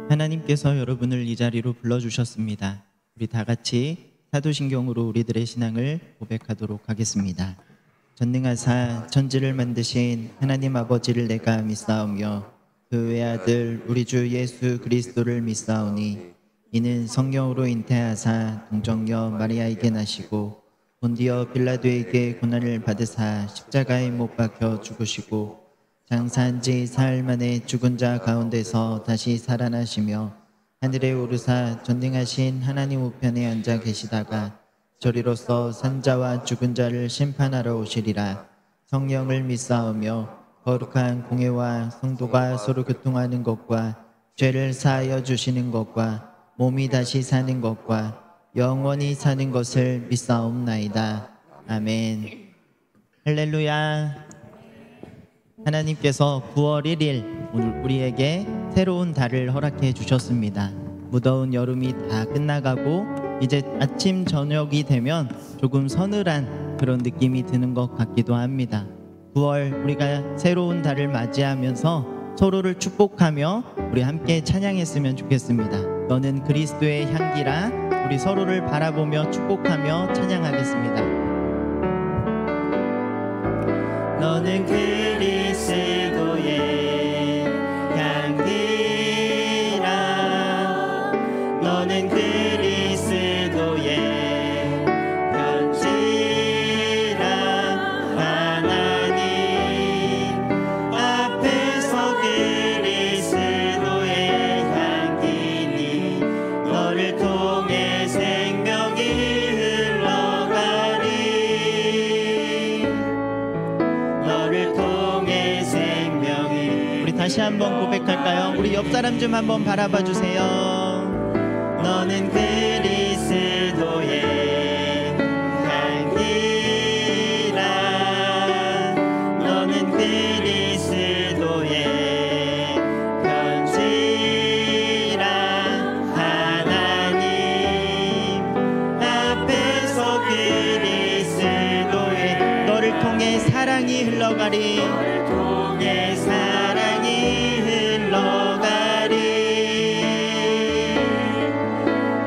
하나님께서 여러분을 이 자리로 불러주셨습니다. 우리 다 같이 사도신경으로 우리들의 신앙을 고백하도록 하겠습니다. 전능하사 천지를 만드신 하나님 아버지를 내가 믿사오며 그 외아들 우리 주 예수 그리스도를 믿사오니 이는 성령으로 잉태하사 동정녀 마리아에게 나시고 본디어 빌라도에게 고난을 받으사 십자가에 못 박혀 죽으시고 장사한 지 사흘 만에 죽은 자 가운데서 다시 살아나시며 하늘에 오르사 전능하신 하나님 우편에 앉아 계시다가 저리로서 산자와 죽은 자를 심판하러 오시리라. 성령을 믿사오며 거룩한 공회와 성도가 서로 교통하는 것과 죄를 사하여 주시는 것과 몸이 다시 사는 것과 영원히 사는 것을 믿사옵나이다. 아멘. 할렐루야. 하나님께서 9월 1일 오늘 우리에게 새로운 달을 허락해 주셨습니다. 무더운 여름이 다 끝나가고 이제 아침 저녁이 되면 조금 서늘한 그런 느낌이 드는 것 같기도 합니다. 9월 우리가 새로운 달을 맞이하면서 서로를 축복하며 우리 함께 찬양했으면 좋겠습니다. 너는 그리스도의 향기라. 우리 서로를 바라보며 축복하며 찬양하겠습니다. 너는 그리스도의 향기라. 너는 그리스도의 편지라. 하나님 앞에서 그리스도의 향기니 너를 통해 생명이 흘러가리. 너를 통해 생명이. 우리 다시 한번 고백할까요? 우리 옆 사람 좀 한번 바라봐 주세요. 너는 그리스도의 향기라. 너는 그리스도의 편지라. 하나님 앞에서 그리스도의 너를 통해 사랑이 흘러가리. 너를 통해 사랑이 흘러가리.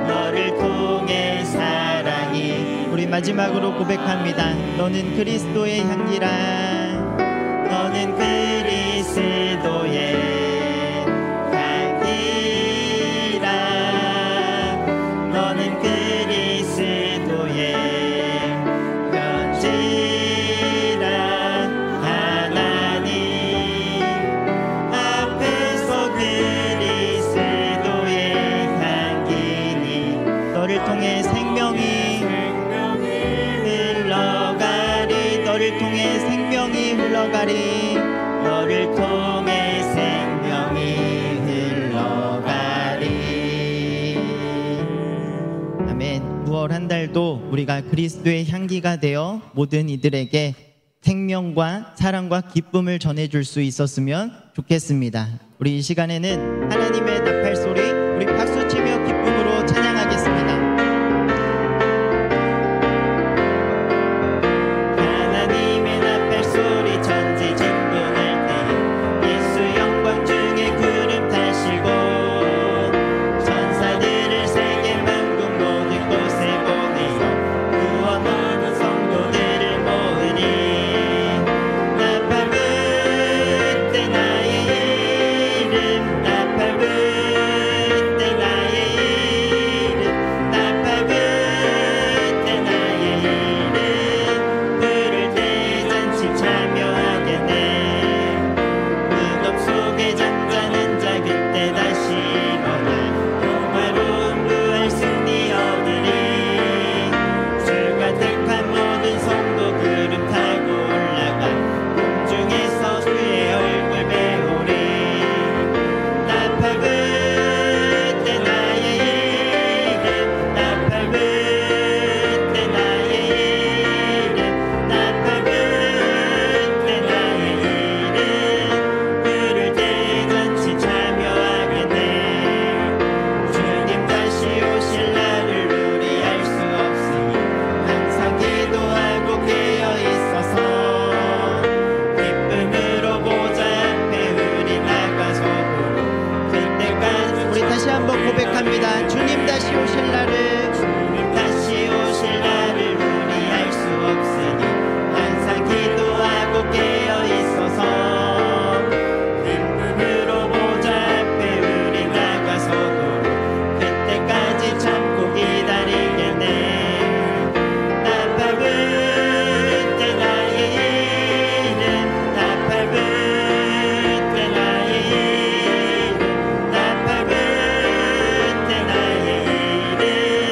너를 통해 사랑이. 우리 마지막으로 고백합니다. 너는 그리스도의 향기라. 너는 그리스도의 향기라. 너는 그리스도의 편지라. 하나님 앞에서 그리스도의 향기니 너를 통해 생명이 흘러가리. 너를 통해 생명이 흘러가리. 너를 통해 생명이 흘러가리. 아멘. 9월 한 달도 우리가 그리스도의 향기가 되어 모든 이들에게 생명과 사랑과 기쁨을 전해줄 수 있었으면 좋겠습니다. 우리 이 시간에는 하나님의 나팔 소리 우리 박수치며 기쁨으로 찬양하겠습니다. 하나님의 나팔 소리 천지 진동할 때 예수 영광 중에 구름 타시고 천사들을 세계 만국 모든 곳에 보내어 구원하는 성도들을 모으니 나팔 불 때 나의 이름 나팔 불 때 나의 이름 고백합니다. 주님 다시 오실 날을, 주님 다시 오실 날을 우리 알 수 없으니 항상 기도하고 깨어 있어서 눈으로 보좌 앞에 우리 나가서도 그때까지 참고 기다리겠네. 나 밟을 때 나의 이름, 나 밟을 때 나의 이름, 나 밟을 때 나의 이름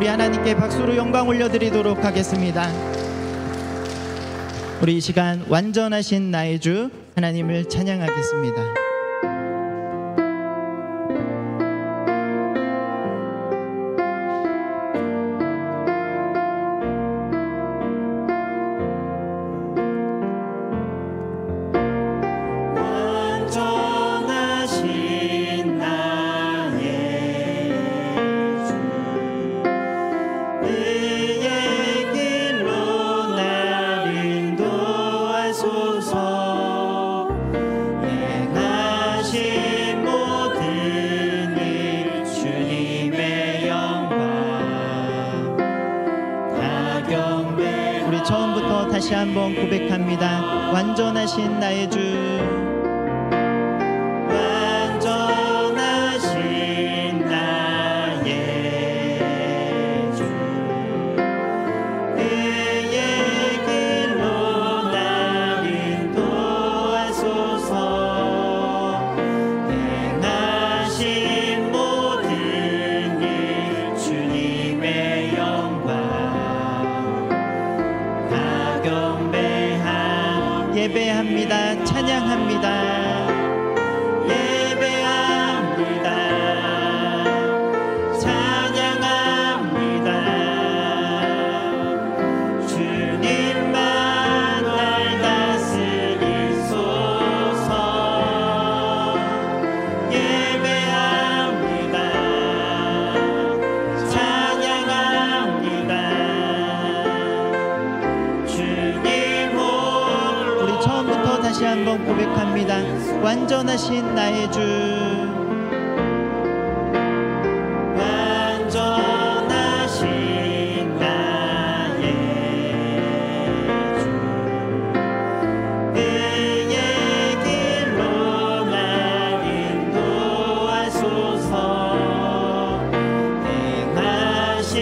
우리 하나님께 박수로 영광 올려드리도록 하겠습니다. 우리 이 시간 완전하신 나의 주 하나님을 찬양하겠습니다. 다시 한번 고백합니다. 완전하신 나의 주, 완전하신 나의 주, 그의 길로 날 인도하소서. 행하신 모든 일 주님의 영광 예배합니다. 찬양합니다. 예배합니다. 찬양합니다. 주님만 날 다스리소서. 예배합니다. 찬양합니다. 처음부터 다시 한번 고백합니다. 완전하신 나의 주, 완전하신 나의 주, 그의 길로 날 인도하소서. 행하신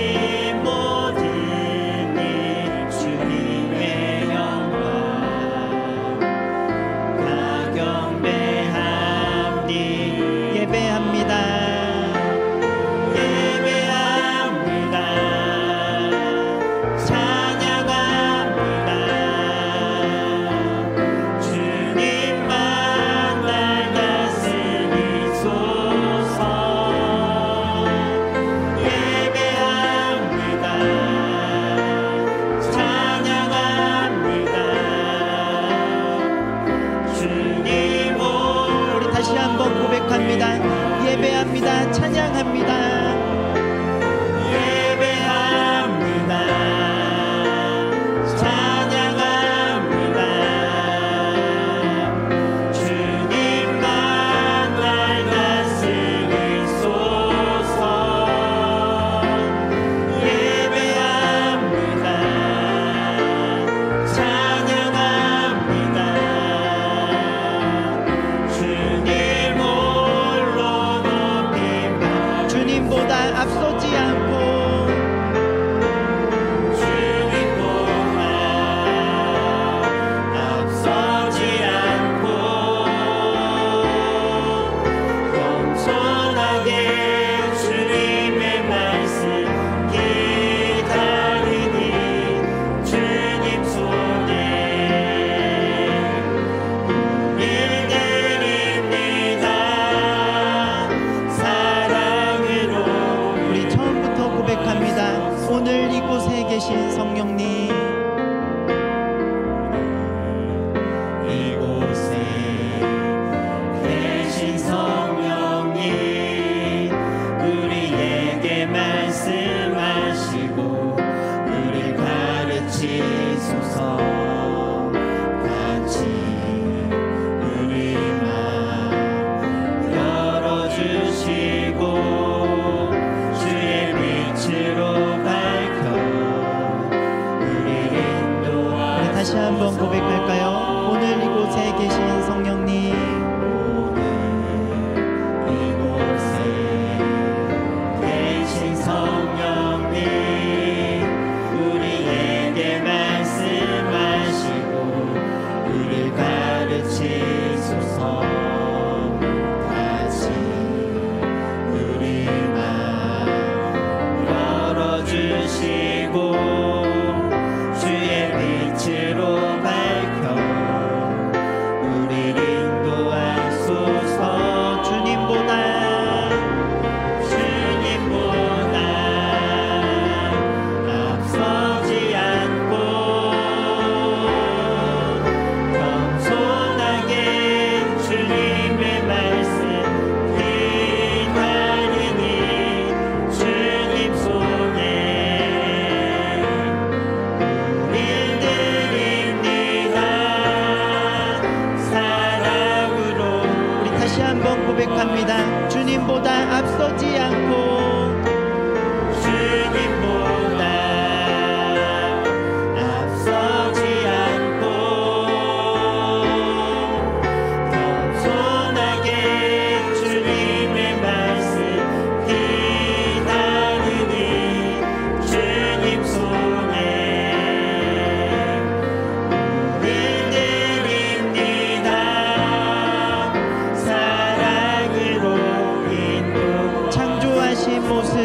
모든 일 주님의 영광 경배함니 예배합니다. 예배합니다. 찬양합니다. 주님만 날 다스리소서. 예배합니다. 찬양합니다. 주님 다시 한번 고백합니다. 예배합니다. 찬양합니다. 예배합니다. 찬양합니다. 주님만 날 다스리소서. 예배합니다. 찬양합니다. 주님보다 앞서지 않고 주님보다 앞서지 않고 겸손하게 주님의 말씀 기다리니 주님 손에 일들입니다. 우리 처음부터 고백합니다. 오늘 이곳에 계신 성령님, 이곳에 계신 성령님, 우리에게 말씀하시고 우리 가르치소서. 같이 우리 마음 열어주시고 주의 빛으로 밝혀 우리의 모습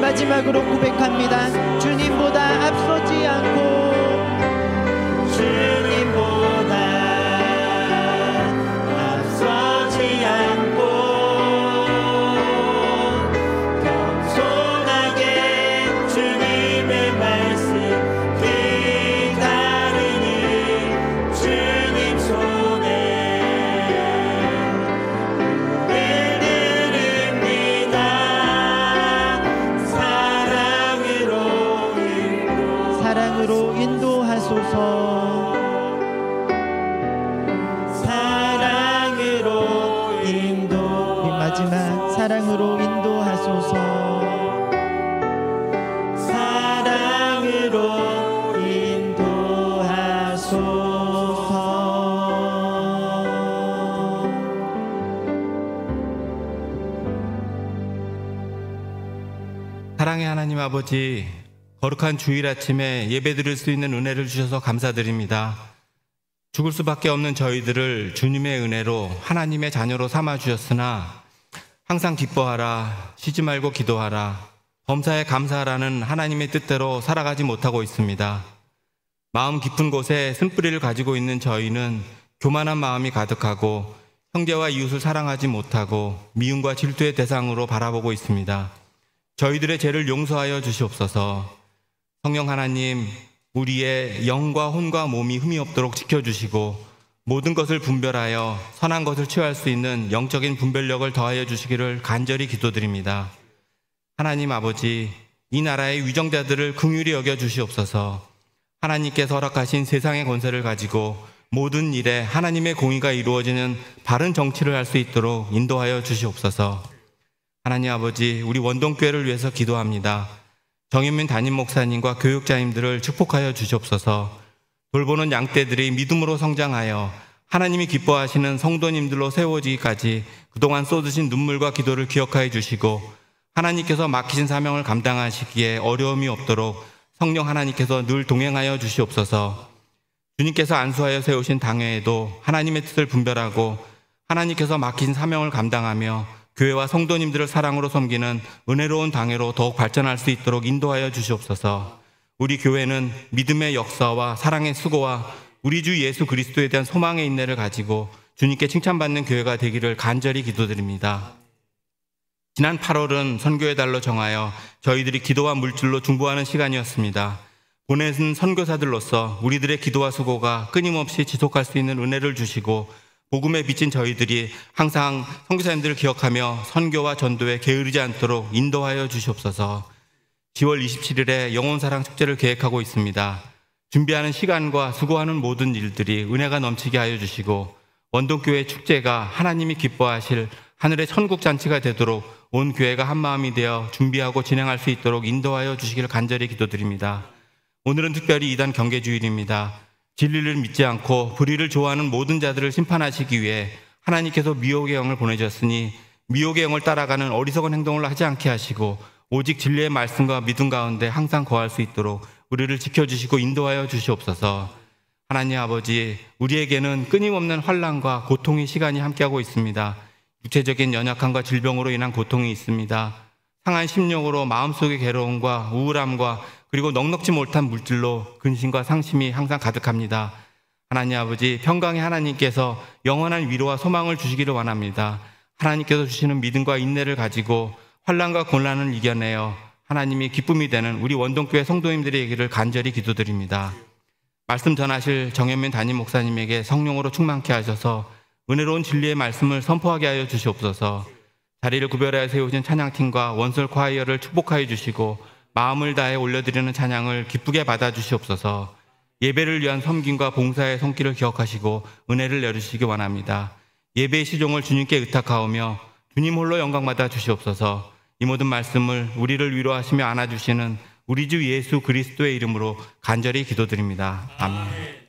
마지막으로 고백합니다. 주님보다 앞서지 않고 주님보다 앞서지 않고 겸손하게 주님의 말씀 기다리니 주님 손에 사랑으로 인도하소서. 사랑으로 인도 마지막 사랑으로 인도하소서. 사랑으로 인도하소서. 사랑의 하나님 아버지, 거룩한 주일 아침에 예배드릴 수 있는 은혜를 주셔서 감사드립니다. 죽을 수밖에 없는 저희들을 주님의 은혜로 하나님의 자녀로 삼아주셨으나 항상 기뻐하라, 쉬지 말고 기도하라, 범사에 감사하라는 하나님의 뜻대로 살아가지 못하고 있습니다. 마음 깊은 곳에 쓴뿌리를 가지고 있는 저희는 교만한 마음이 가득하고 형제와 이웃을 사랑하지 못하고 미움과 질투의 대상으로 바라보고 있습니다. 저희들의 죄를 용서하여 주시옵소서. 성령 하나님, 우리의 영과 혼과 몸이 흠이 없도록 지켜주시고 모든 것을 분별하여 선한 것을 취할 수 있는 영적인 분별력을 더하여 주시기를 간절히 기도드립니다. 하나님 아버지, 이 나라의 위정자들을 긍휼히 여겨 주시옵소서. 하나님께서 허락하신 세상의 권세를 가지고 모든 일에 하나님의 공의가 이루어지는 바른 정치를 할 수 있도록 인도하여 주시옵소서. 하나님 아버지, 우리 원동교회를 위해서 기도합니다. 정현민 담임 목사님과 교육자님들을 축복하여 주시옵소서. 돌보는 양떼들이 믿음으로 성장하여 하나님이 기뻐하시는 성도님들로 세워지기까지 그동안 쏟으신 눈물과 기도를 기억하여 주시고 하나님께서 맡기신 사명을 감당하시기에 어려움이 없도록 성령 하나님께서 늘 동행하여 주시옵소서. 주님께서 안수하여 세우신 당회에도 하나님의 뜻을 분별하고 하나님께서 맡기신 사명을 감당하며 교회와 성도님들을 사랑으로 섬기는 은혜로운 당회로 더욱 발전할 수 있도록 인도하여 주시옵소서. 우리 교회는 믿음의 역사와 사랑의 수고와 우리 주 예수 그리스도에 대한 소망의 인내를 가지고 주님께 칭찬받는 교회가 되기를 간절히 기도드립니다. 지난 8월은 선교의 달로 정하여 저희들이 기도와 물질로 중보하는 시간이었습니다. 보내신 선교사들로서 우리들의 기도와 수고가 끊임없이 지속할 수 있는 은혜를 주시고 복음에 비친 저희들이 항상 선교사님들을 기억하며 선교와 전도에 게으르지 않도록 인도하여 주시옵소서. 10월 27일에 영혼사랑 축제를 계획하고 있습니다. 준비하는 시간과 수고하는 모든 일들이 은혜가 넘치게 하여 주시고 원동교회 축제가 하나님이 기뻐하실 하늘의 천국 잔치가 되도록 온 교회가 한마음이 되어 준비하고 진행할 수 있도록 인도하여 주시기를 간절히 기도드립니다. 오늘은 특별히 이단 경계주일입니다. 진리를 믿지 않고 불의를 좋아하는 모든 자들을 심판하시기 위해 하나님께서 미혹의 영을 보내셨으니 미혹의 영을 따라가는 어리석은 행동을 하지 않게 하시고 오직 진리의 말씀과 믿음 가운데 항상 거할 수 있도록 우리를 지켜주시고 인도하여 주시옵소서. 하나님 아버지, 우리에게는 끊임없는 환난과 고통의 시간이 함께하고 있습니다. 육체적인 연약함과 질병으로 인한 고통이 있습니다. 상한 심령으로 마음속의 괴로움과 우울함과 그리고 넉넉지 못한 물질로 근심과 상심이 항상 가득합니다. 하나님 아버지, 평강의 하나님께서 영원한 위로와 소망을 주시기를 원합니다. 하나님께서 주시는 믿음과 인내를 가지고 환난과 곤란을 이겨내어 하나님이 기쁨이 되는 우리 원동교회 성도님들의 얘기를 간절히 기도드립니다. 말씀 전하실 정현민 담임 목사님에게 성령으로 충만케 하셔서 은혜로운 진리의 말씀을 선포하게 하여 주시옵소서. 자리를 구별하여 세우신 찬양팀과 원솔 콰이어를 축복하여 주시고 마음을 다해 올려드리는 찬양을 기쁘게 받아 주시옵소서. 예배를 위한 섬김과 봉사의 손길을 기억하시고 은혜를 내려주시기 원합니다. 예배의 시종을 주님께 의탁하오며 주님 홀로 영광받아 주시옵소서. 이 모든 말씀을 우리를 위로하시며 안아주시는 우리 주 예수 그리스도의 이름으로 간절히 기도드립니다. 아멘.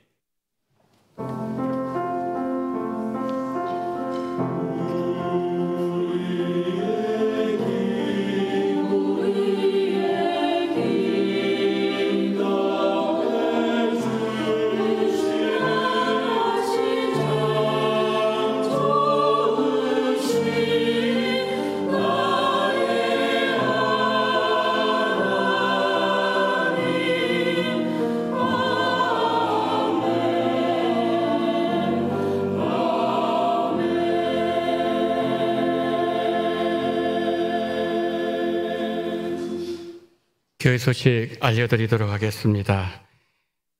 교회 소식 알려드리도록 하겠습니다.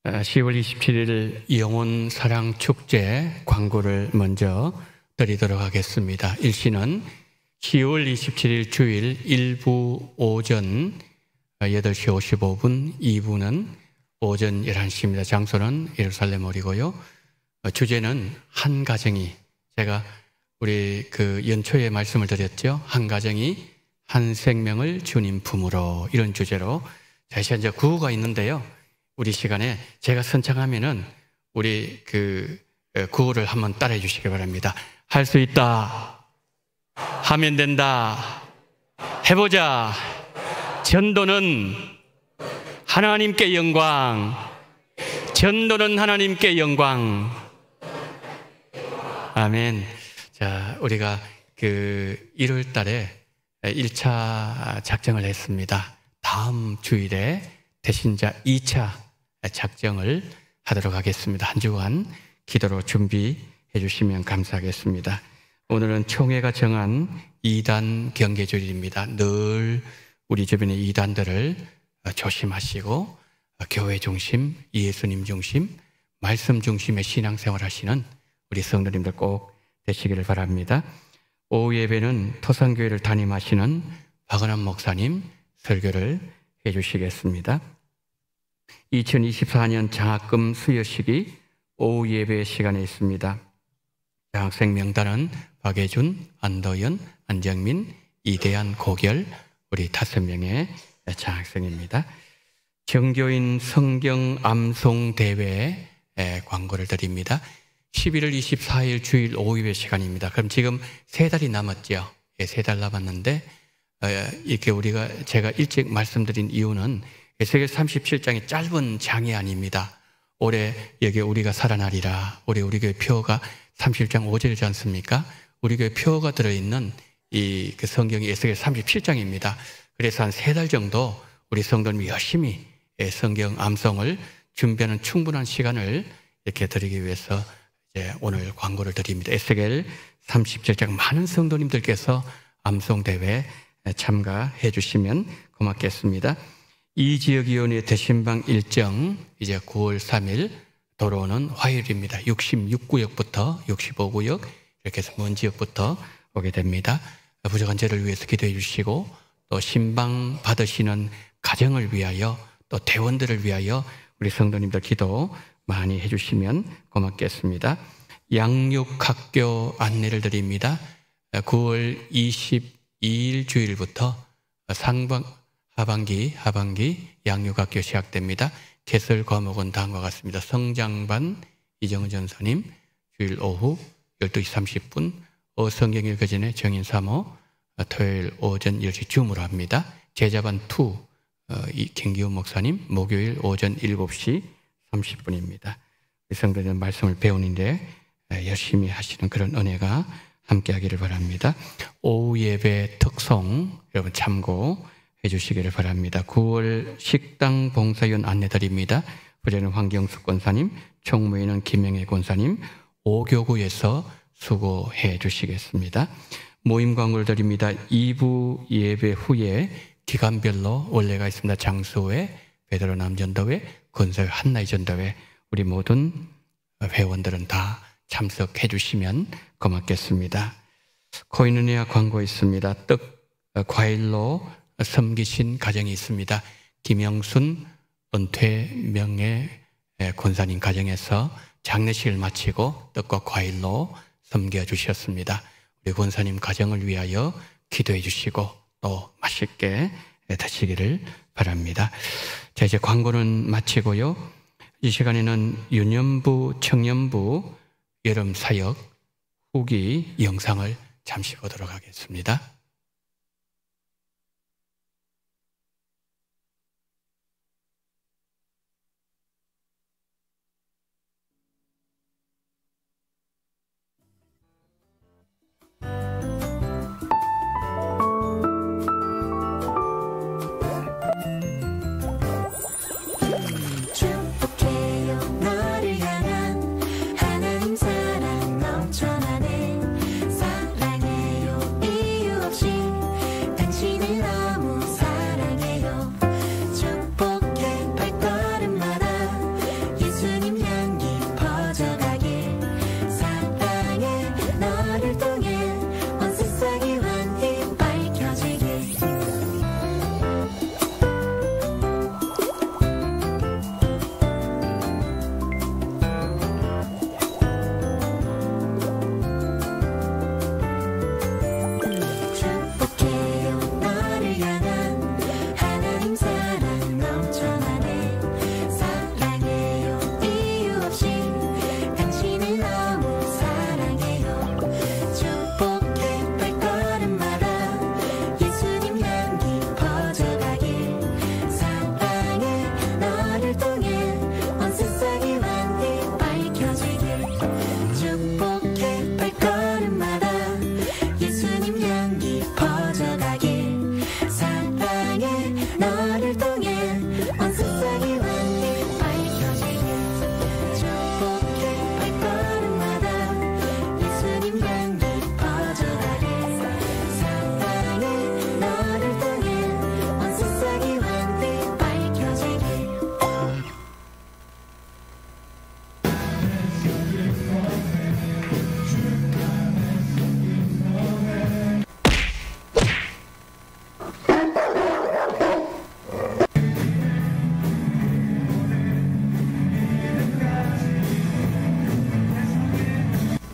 10월 27일 영혼 사랑 축제 광고를 먼저 드리도록 하겠습니다. 일시는 10월 27일 주일 1부 오전 8시 55분, 2부는 오전 11시입니다. 장소는 예루살렘홀이고요. 주제는 한 가정이, 제가 우리 그 연초에 말씀을 드렸죠. 한 가정이 한 생명을 주님 품으로, 이런 주제로 다시 이제 구호가 있는데요. 우리 시간에 제가 선창하면은 우리 그 구호를 한번 따라해 주시기 바랍니다. 할 수 있다. 하면 된다. 해보자. 전도는 하나님께 영광. 전도는 하나님께 영광. 아멘. 자, 우리가 그 1월 달에 1차 작정을 했습니다. 다음 주일에 대신자 2차 작정을 하도록 하겠습니다. 한 주간 기도로 준비해 주시면 감사하겠습니다. 오늘은 총회가 정한 2단 경계주일입니다. 늘 우리 주변의 이단들을 조심하시고 교회 중심, 예수님 중심, 말씀 중심의 신앙생활 하시는 우리 성도님들 꼭 되시기를 바랍니다. 오후 예배는 토산교회를 담임하시는 박은환 목사님 설교를 해 주시겠습니다. 2024년 장학금 수여식이 오후 예배 시간에 있습니다. 장학생 명단은 박예준, 안도연, 안정민, 이대한, 고결, 우리 5명의 장학생입니다. 정교인 성경 암송 대회 광고를 드립니다. 11월 24일 주일 오후 예배 시간입니다. 그럼 지금 3달이 남았죠. 3달 남았는데 이렇게 제가 일찍 말씀드린 이유는 에스겔 37장이 짧은 장이 아닙니다. 올해 여기 우리가 살아나리라. 올해 우리 교회 표어가 37장 5절이지 않습니까? 우리 교회 표어가 들어있는 그 성경이 에스겔 37장입니다. 그래서 한 3달 정도 우리 성도님이 열심히 성경 암송을 준비하는 충분한 시간을 이렇게 드리기 위해서 이제 오늘 광고를 드립니다. 에스겔 37장 많은 성도님들께서 암송대회 참가해 주시면 고맙겠습니다. 이지역위원회 대신방 일정 이제 9월 3일 돌아오는 화요일입니다. 66구역부터 65구역 이렇게 해서 먼 지역부터 오게 됩니다. 부족한 죄를 위해서 기도해 주시고 또 신방 받으시는 가정을 위하여 또 대원들을 위하여 우리 성도님들 기도 많이 해주시면 고맙겠습니다. 양육학교 안내를 드립니다. 9월 22일 주일부터 하반기 양육학교 시작됩니다. 개설 과목은 다음과 같습니다. 성장반 이정은 전사님 주일 오후 12시 30분, 어성경 읽어전의 정인 사모 토요일 오전 10시 줌으로 합니다. 제자반 2 김기훈 목사님 목요일 오전 7시 30분입니다. 우리 성도들 말씀을 배우는데 열심히 하시는 그런 은혜가 함께하기를 바랍니다. 오후 예배 특송 여러분 참고해 주시기를 바랍니다. 9월 식당 봉사위원 안내드립니다. 부제는 황경숙 권사님, 총무위는 김영애 권사님, 5교구에서 수고해 주시겠습니다. 모임 광고를 드립니다. 2부 예배 후에 기간별로 원래가 있습니다. 장수회, 베드로 남전도회, 건설 한나이 전도회 우리 모든 회원들은 다 참석해 주시면 고맙겠습니다. 코인은혜와 광고 있습니다. 떡, 과일로 섬기신 가정이 있습니다. 김영순 은퇴 명예 권사님 가정에서 장례식을 마치고 떡과 과일로 섬겨주셨습니다. 우리 권사님 가정을 위하여 기도해 주시고 또 맛있게 드시기를 바랍니다. 자, 이제 광고는 마치고요. 이 시간에는 유년부, 청년부 여름 사역 후기 영상을 잠시 보도록 하겠습니다.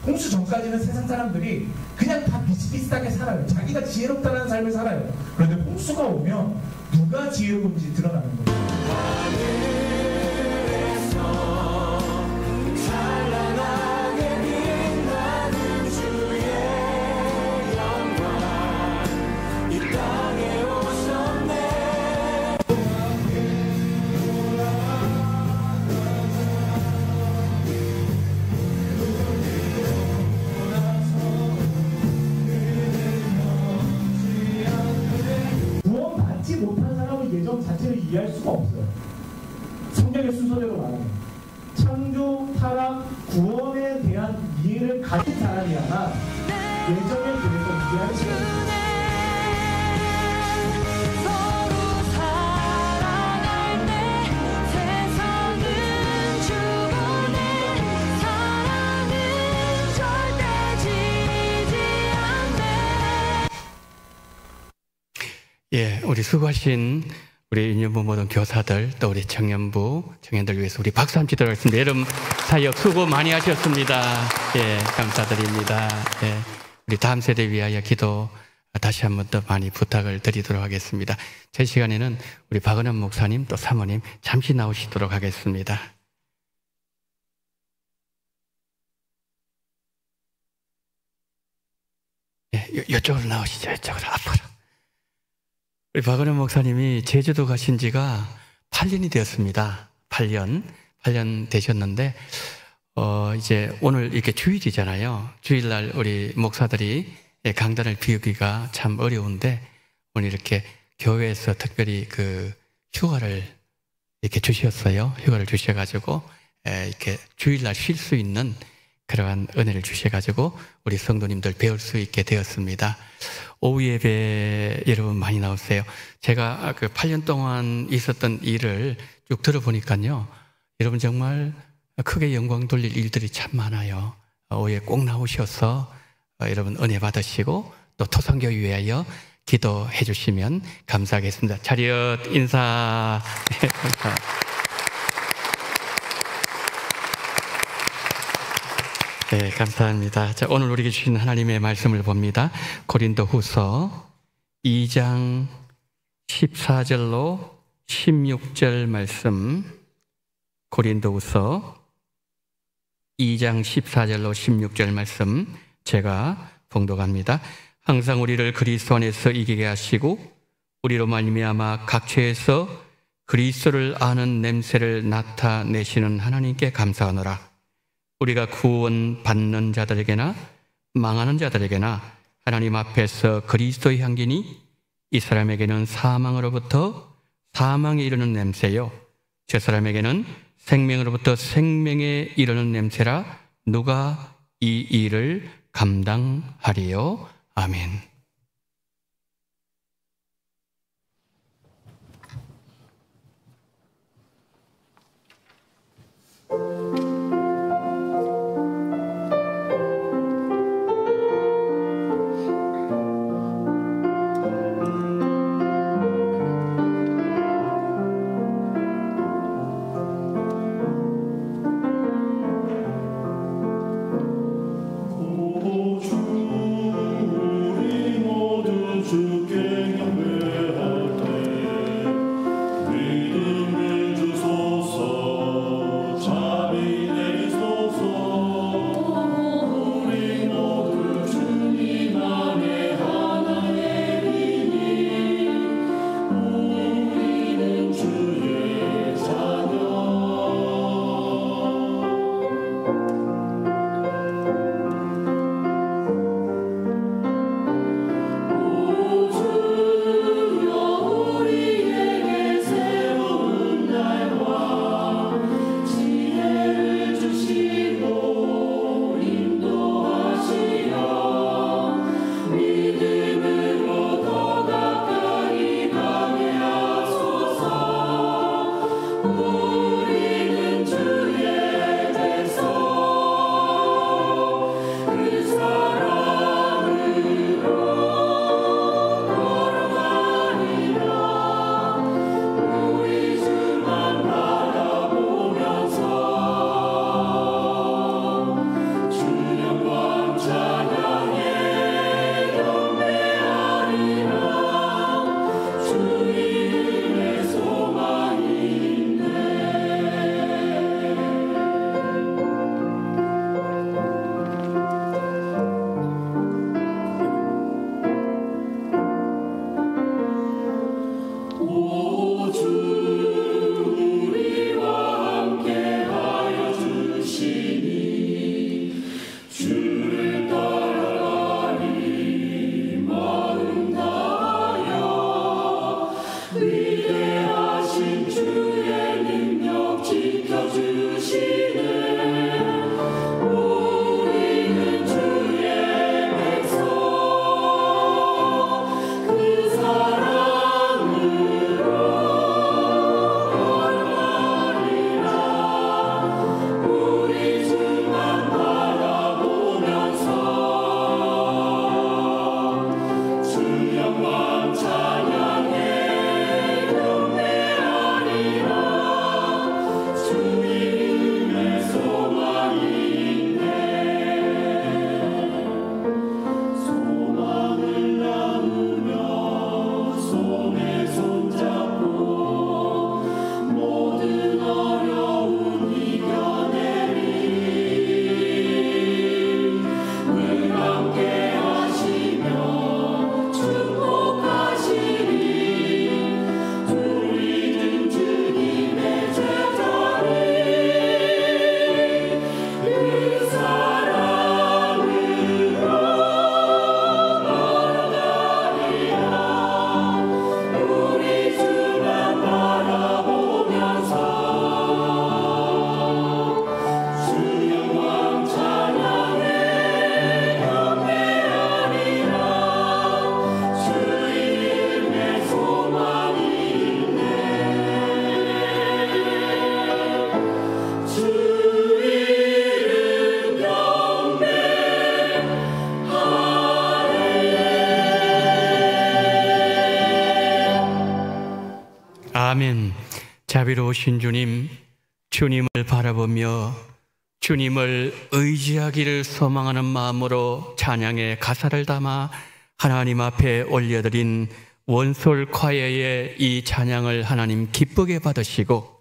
홍수 전까지는 세상 사람들이 그냥 다 비슷비슷하게 살아요. 자기가 지혜롭다는 삶을 살아요. 그런데 홍수가 오면 누가 지혜로운지 드러나는 거예요. 못한 사람은 예정 자체를 이해할 수가 없어요. 성경의 순서대로 말하면 창조, 타락, 구원에 대한 이해를 가진 사람이야만 예정에 대해서 이해할 수 있어요. 예, 우리 수고하신 우리 유년부 모든 교사들 또 우리 청년부, 청년들 위해서 우리 박수 한번 치도록 하겠습니다. 여러분 사역 수고 많이 하셨습니다. 예, 감사드립니다. 예, 우리 다음 세대 위하여 기도 다시 한번 더 많이 부탁을 드리도록 하겠습니다. 제 시간에는 우리 박은원 목사님 또 사모님 잠시 나오시도록 하겠습니다. 예, 이쪽으로 나오시죠. 이쪽으로 앞으로. 우리 박은원 목사님이 제주도 가신 지가 8년이 되었습니다. 8년 되셨는데, 이제 오늘 이렇게 주일이잖아요. 주일날 우리 목사들이 강단을 비우기가 참 어려운데, 오늘 이렇게 교회에서 특별히 그 휴가를 이렇게 주셨어요. 휴가를 주셔가지고, 이렇게 주일날 쉴 수 있는 그러한 은혜를 주셔가지고 우리 성도님들 배울 수 있게 되었습니다. 오후 예배 여러분 많이 나오세요. 제가 그 8년 동안 있었던 일을 쭉 들어보니까요, 여러분 정말 크게 영광 돌릴 일들이 참 많아요. 오후에 꼭 나오셔서 여러분 은혜 받으시고 또 토성교 위하여 기도해 주시면 감사하겠습니다. 차렷 인사. 네, 감사합니다. 자, 오늘 우리에게 주신 하나님의 말씀을 봅니다. 고린도후서 2장 14절로 16절 말씀. 고린도후서 2장 14절로 16절 말씀 제가 봉독합니다. 항상 우리를 그리스도 안에서 이기게 하시고 우리로 말미암아 각처에서 그리스도를 아는 냄새를 나타내시는 하나님께 감사하노라. 우리가 구원받는 자들에게나 망하는 자들에게나 하나님 앞에서 그리스도의 향기니 이 사람에게는 사망으로부터 사망에 이르는 냄새요 저 사람에게는 생명으로부터 생명에 이르는 냄새라. 누가 이 일을 감당하리요? 아멘. 오 주 우리 자비로우신 주님, 주님을 바라보며 주님을 의지하기를 소망하는 마음으로 찬양의 가사를 담아 하나님 앞에 올려드린 원솔 콰이어의 이 찬양을 하나님 기쁘게 받으시고,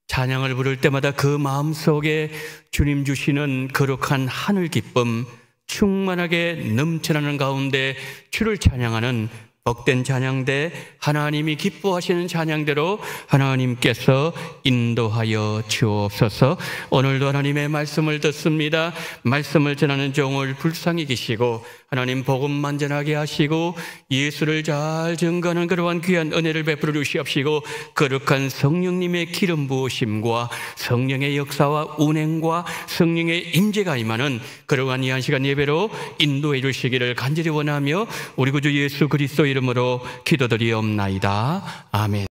찬양을 부를 때마다 그 마음속에 주님 주시는 거룩한 하늘 기쁨 충만하게 넘쳐나는 가운데 주를 찬양하는 복된 찬양대, 하나님이 기뻐하시는 찬양대로 하나님께서 인도하여 주옵소서. 오늘도 하나님의 말씀을 듣습니다. 말씀을 전하는 종을 불쌍히 계시고 하나님 복음만 전하게 하시고 예수를 잘 증거하는 그러한 귀한 은혜를 베풀어 주시옵시고, 거룩한 성령님의 기름 부으심과 성령의 역사와 운행과 성령의 임재가 임하는 그러한 이 한 시간 예배로 인도해 주시기를 간절히 원하며 우리 구주 예수 그리스도 이름으로 기도드리옵나이다. 아멘.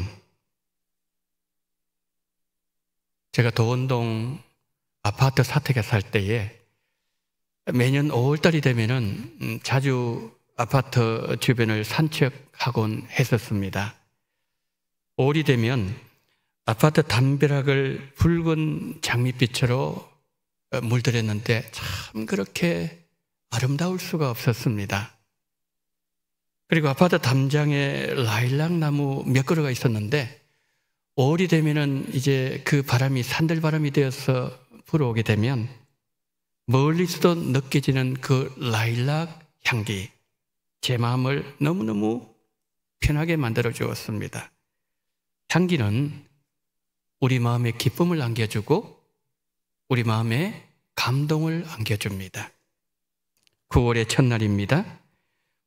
제가 도원동 아파트 사택에 살 때에 매년 5월달이 되면은 자주 아파트 주변을 산책하곤 했었습니다. 5월이 되면 아파트 담벼락을 붉은 장밋빛으로 물들였는데 참 그렇게 아름다울 수가 없었습니다. 그리고 아파트 담장에 라일락 나무 몇 그루가 있었는데 5월이 되면은 이제 그 바람이 산들바람이 되어서 불어오게 되면 멀리서도 느껴지는 그 라일락 향기, 제 마음을 너무너무 편하게 만들어 주었습니다. 향기는 우리 마음에 기쁨을 안겨주고 우리 마음에 감동을 안겨줍니다. 9월의 첫날입니다.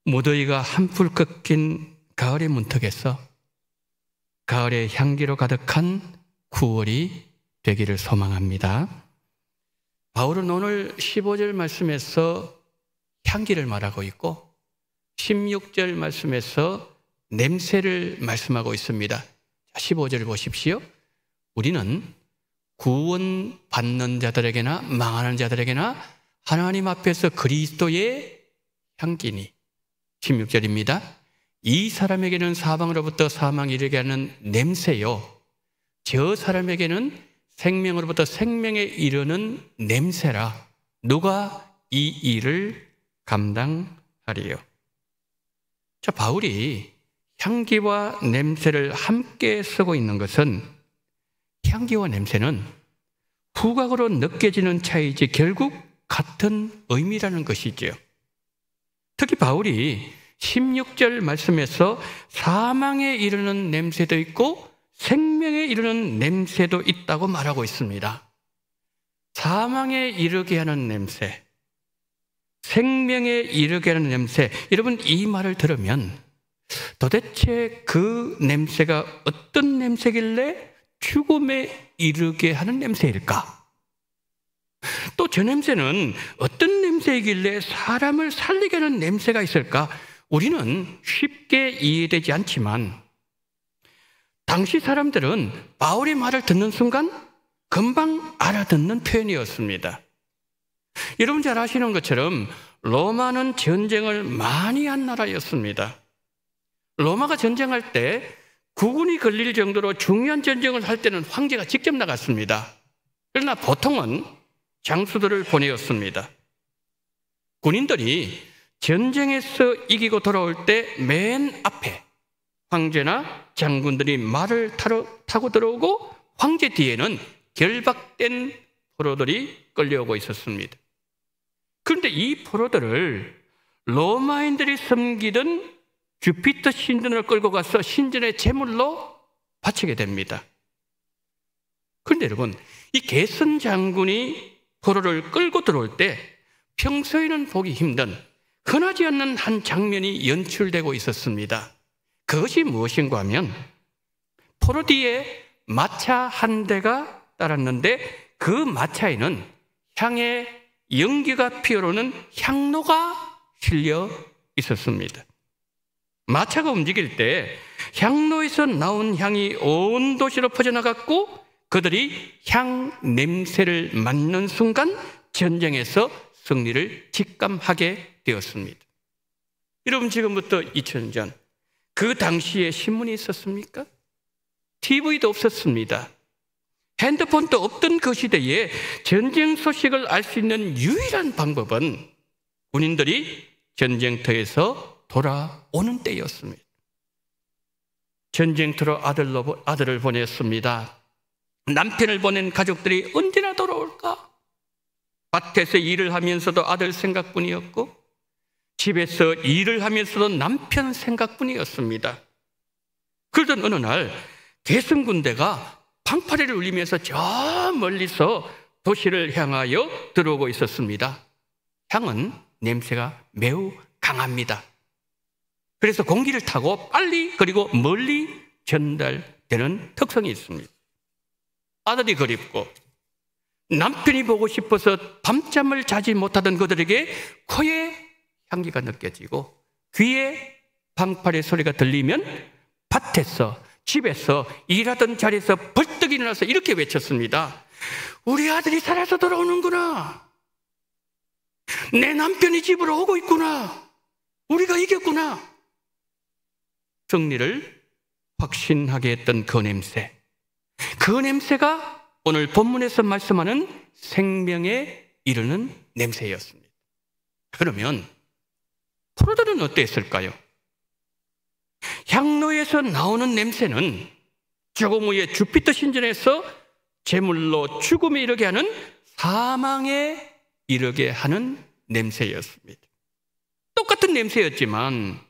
무더위가 한풀 꺾인 가을의 문턱에서 가을의 향기로 가득한 9월이 되기를 소망합니다. 바울은 오늘 15절 말씀에서 향기를 말하고 있고 16절 말씀에서 냄새를 말씀하고 있습니다. 15절을 보십시오. 우리는 구원받는 자들에게나 망하는 자들에게나 하나님 앞에서 그리스도의 향기니. 16절입니다. 이 사람에게는 사방으로부터 사망이 이르게 하는 냄새요, 저 사람에게는 생명으로부터 생명에 이르는 냄새라. 누가 이 일을 감당하리요? 자, 바울이 향기와 냄새를 함께 쓰고 있는 것은 향기와 냄새는 후각으로 느껴지는 차이지 결국 같은 의미라는 것이지요. 특히 바울이 16절 말씀에서 사망에 이르는 냄새도 있고 생명에 이르는 냄새도 있다고 말하고 있습니다. 사망에 이르게 하는 냄새, 생명에 이르게 하는 냄새. 여러분, 이 말을 들으면 도대체 그 냄새가 어떤 냄새길래 죽음에 이르게 하는 냄새일까? 또 저 냄새는 어떤 냄새이길래 사람을 살리게 하는 냄새가 있을까? 우리는 쉽게 이해되지 않지만 당시 사람들은 바울의 말을 듣는 순간 금방 알아듣는 표현이었습니다. 여러분 잘 아시는 것처럼 로마는 전쟁을 많이 한 나라였습니다. 로마가 전쟁할 때 국군이 걸릴 정도로 중요한 전쟁을 할 때는 황제가 직접 나갔습니다. 그러나 보통은 장수들을 보내었습니다. 군인들이 전쟁에서 이기고 돌아올 때 맨 앞에 황제나 장군들이 말을 타고 들어오고 황제 뒤에는 결박된 포로들이 끌려오고 있었습니다. 그런데 이 포로들을 로마인들이 섬기던 주피터 신전을 끌고 가서 신전의 제물로 바치게 됩니다. 그런데 여러분, 이 게슨 장군이 포로를 끌고 들어올 때 평소에는 보기 힘든 흔하지 않는 한 장면이 연출되고 있었습니다. 그것이 무엇인가 하면 포로 뒤에 마차 한 대가 따랐는데 그 마차에는 향의 연기가 피어오르는 향로가 실려 있었습니다. 마차가 움직일 때 향로에서 나온 향이 온 도시로 퍼져나갔고 그들이 향 냄새를 맡는 순간 전쟁에서 승리를 직감하게 되었습니다. 여러분, 지금부터 2000년 그 당시에 신문이 있었습니까? TV도 없었습니다. 핸드폰도 없던 그 시대에 전쟁 소식을 알 수 있는 유일한 방법은 군인들이 전쟁터에서 돌아오는 때였습니다. 전쟁터로 아들을 보냈습니다. 남편을 보낸 가족들이 언제나 돌아올까? 밭에서 일을 하면서도 아들 생각뿐이었고 집에서 일을 하면서도 남편 생각뿐이었습니다. 그러던 어느 날 대승군대가 방파제를 울리면서 저 멀리서 도시를 향하여 들어오고 있었습니다. 향은 냄새가 매우 강합니다. 그래서 공기를 타고 빨리 그리고 멀리 전달되는 특성이 있습니다. 아들이 그립고 남편이 보고 싶어서 밤잠을 자지 못하던 그들에게 코에 향기가 느껴지고 귀에 방파제 소리가 들리면 밭에서 집에서 일하던 자리에서 벌떡 일어나서 이렇게 외쳤습니다. 우리 아들이 살아서 돌아오는구나. 내 남편이 집으로 오고 있구나. 우리가 이겼구나. 승리를 확신하게 했던 그 냄새. 그 냄새가 오늘 본문에서 말씀하는 생명에 이르는 냄새였습니다. 그러면 포로들은 어땠을까요? 향로에서 나오는 냄새는 조금 후에 주피터 신전에서 제물로 죽음에 이르게 하는 사망에 이르게 하는 냄새였습니다. 똑같은 냄새였지만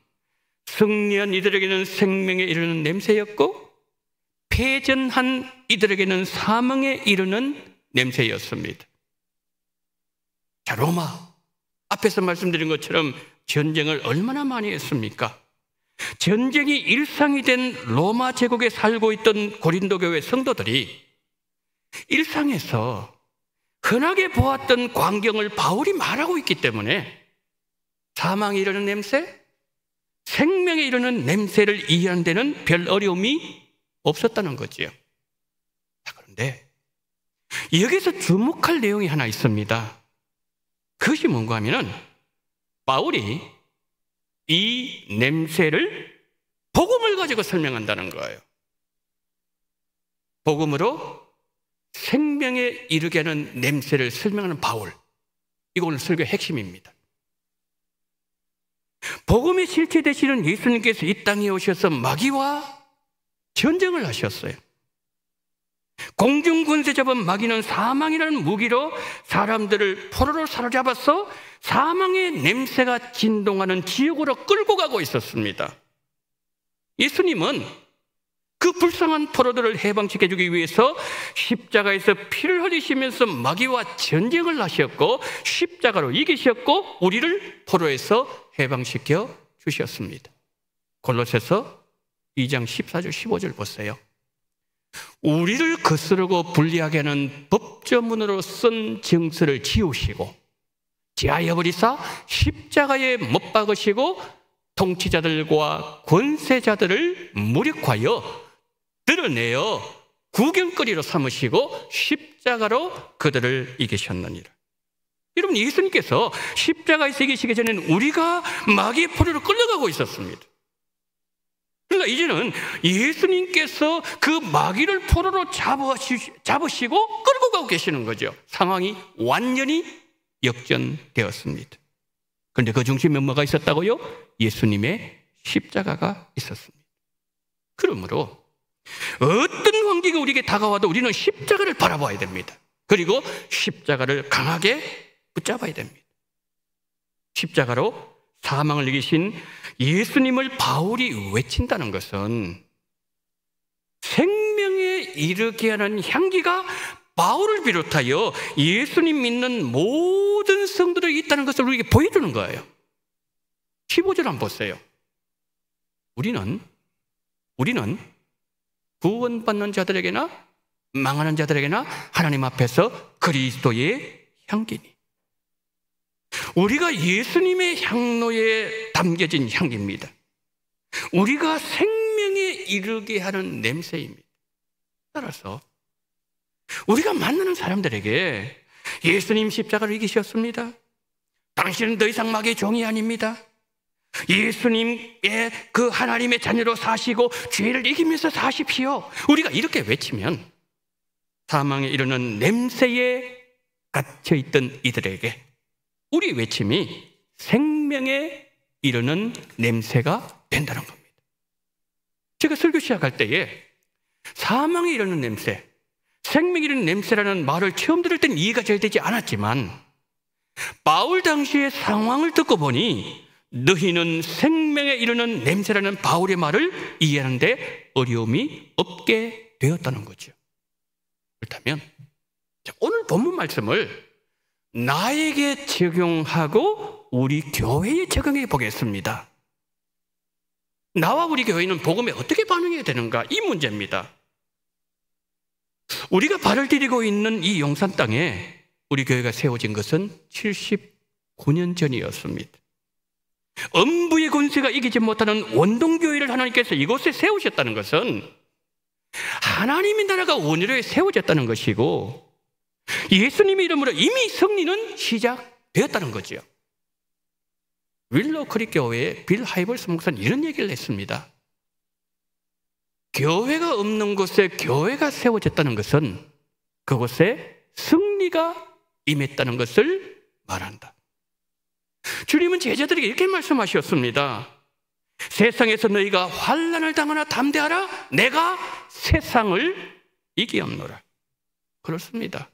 승리한 이들에게는 생명에 이르는 냄새였고 패전한 이들에게는 사망에 이르는 냄새였습니다. 자, 로마 앞에서 말씀드린 것처럼 전쟁을 얼마나 많이 했습니까? 전쟁이 일상이 된 로마 제국에 살고 있던 고린도 교회 성도들이 일상에서 흔하게 보았던 광경을 바울이 말하고 있기 때문에 사망에 이르는 냄새, 생명에 이르는 냄새를 이해하는 데는 별 어려움이 없었다는 거지요. 그런데 여기서 주목할 내용이 하나 있습니다. 그것이 뭔가 하면은 바울이 이 냄새를 복음을 가지고 설명한다는 거예요. 복음으로 생명에 이르게 하는 냄새를 설명하는 바울. 이거 오늘 설교의 핵심입니다. 복음의 실체 되시는 예수님께서 이 땅에 오셔서 마귀와 전쟁을 하셨어요. 공중권세 잡은 마귀는 사망이라는 무기로 사람들을 포로로 사로잡아서 사망의 냄새가 진동하는 지옥으로 끌고 가고 있었습니다. 예수님은 그 불쌍한 포로들을 해방시켜주기 위해서 십자가에서 피를 흘리시면서 마귀와 전쟁을 하셨고 십자가로 이기셨고 우리를 포로에서 해방시켜 주셨습니다. 골로새서 2장 14절 15절 보세요. 우리를 거스르고 불리하게 하는 법조문으로 쓴 정서를 지우시고 지하여 버리사 십자가에 못 박으시고 통치자들과 권세자들을 무력하여 드러내어 구경거리로 삼으시고 십자가로 그들을 이기셨느니라. 여러분, 예수님께서 십자가에서 이기시기 전에는 우리가 마귀의 포로로 끌려가고 있었습니다. 그러나 이제는 예수님께서 그 마귀를 포로로 잡으시고 끌고 가고 계시는 거죠. 상황이 완전히 역전되었습니다. 그런데 그 중심에 뭐가 있었다고요? 예수님의 십자가가 있었습니다. 그러므로 어떤 환경이 우리에게 다가와도 우리는 십자가를 바라봐야 됩니다. 그리고 십자가를 강하게 붙잡아야 됩니다. 십자가로 사망을 이기신 예수님을 바울이 외친다는 것은 생명에 이르게 하는 향기가 바울을 비롯하여 예수님 믿는 모든 성도들이 있다는 것을 우리에게 보여주는 거예요. 15절 한번 보세요. 우리는 구원받는 자들에게나 망하는 자들에게나 하나님 앞에서 그리스도의 향기니. 우리가 예수님의 향로에 담겨진 향기입니다. 우리가 생명에 이르게 하는 냄새입니다. 따라서 우리가 만나는 사람들에게 예수님 십자가를 이기셨습니다. 당신은 더 이상 마귀의 종이 아닙니다. 예수님의 그 하나님의 자녀로 사시고 죄를 이기면서 사십시오. 우리가 이렇게 외치면 사망에 이르는 냄새에 갇혀있던 이들에게 우리 외침이 생명에 이르는 냄새가 된다는 겁니다. 제가 설교 시작할 때에 사망에 이르는 냄새, 생명에 이르는 냄새라는 말을 처음 들을 때는 이해가 잘 되지 않았지만 바울 당시의 상황을 듣고 보니 너희는 생명에 이르는 냄새라는 바울의 말을 이해하는데 어려움이 없게 되었다는 거죠. 그렇다면 오늘 본문 말씀을 나에게 적용하고 우리 교회에 적용해 보겠습니다. 나와 우리 교회는 복음에 어떻게 반응해야 되는가? 이 문제입니다. 우리가 발을 디디고 있는 이 용산 땅에 우리 교회가 세워진 것은 79년 전이었습니다. 음부의 권세가 이기지 못하는 원동교회를 하나님께서 이곳에 세우셨다는 것은 하나님의 나라가 원으로 세워졌다는 것이고 예수님의 이름으로 이미 승리는 시작되었다는 거죠. 윌로우 크릭 교회의 빌 하이벌스 목사는 이런 얘기를 했습니다. 교회가 없는 곳에 교회가 세워졌다는 것은 그곳에 승리가 임했다는 것을 말한다. 주님은 제자들에게 이렇게 말씀하셨습니다. 세상에서 너희가 환난을 당하나 담대하라. 내가 세상을 이기었노라. 그렇습니다.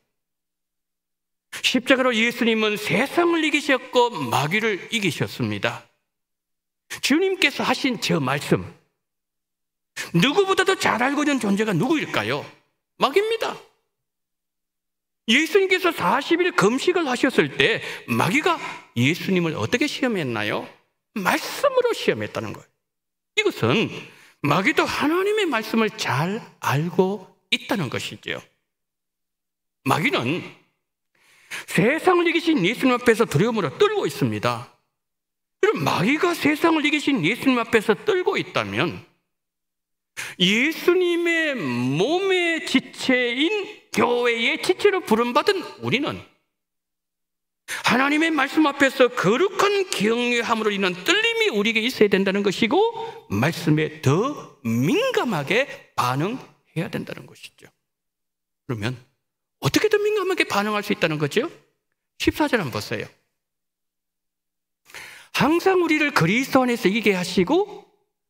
십자가로 예수님은 세상을 이기셨고 마귀를 이기셨습니다. 주님께서 하신 저 말씀, 누구보다도 잘 알고 있는 존재가 누구일까요? 마귀입니다. 예수님께서 40일 금식을 하셨을 때 마귀가 예수님을 어떻게 시험했나요? 말씀으로 시험했다는 거예요. 이것은 마귀도 하나님의 말씀을 잘 알고 있다는 것이죠. 마귀는 세상을 이기신 예수님 앞에서 두려움으로 떨고 있습니다. 그럼 마귀가 세상을 이기신 예수님 앞에서 떨고 있다면 예수님의 몸의 지체인 교회의 지체로 부름받은 우리는 하나님의 말씀 앞에서 거룩한 경외함으로 인한 떨림이 우리에게 있어야 된다는 것이고 말씀에 더 민감하게 반응해야 된다는 것이죠. 그러면 어떻게 더 민감하게 반응할 수 있다는 거죠? 14절 한번 보세요. 항상 우리를 그리스도 안에서 이기게 하시고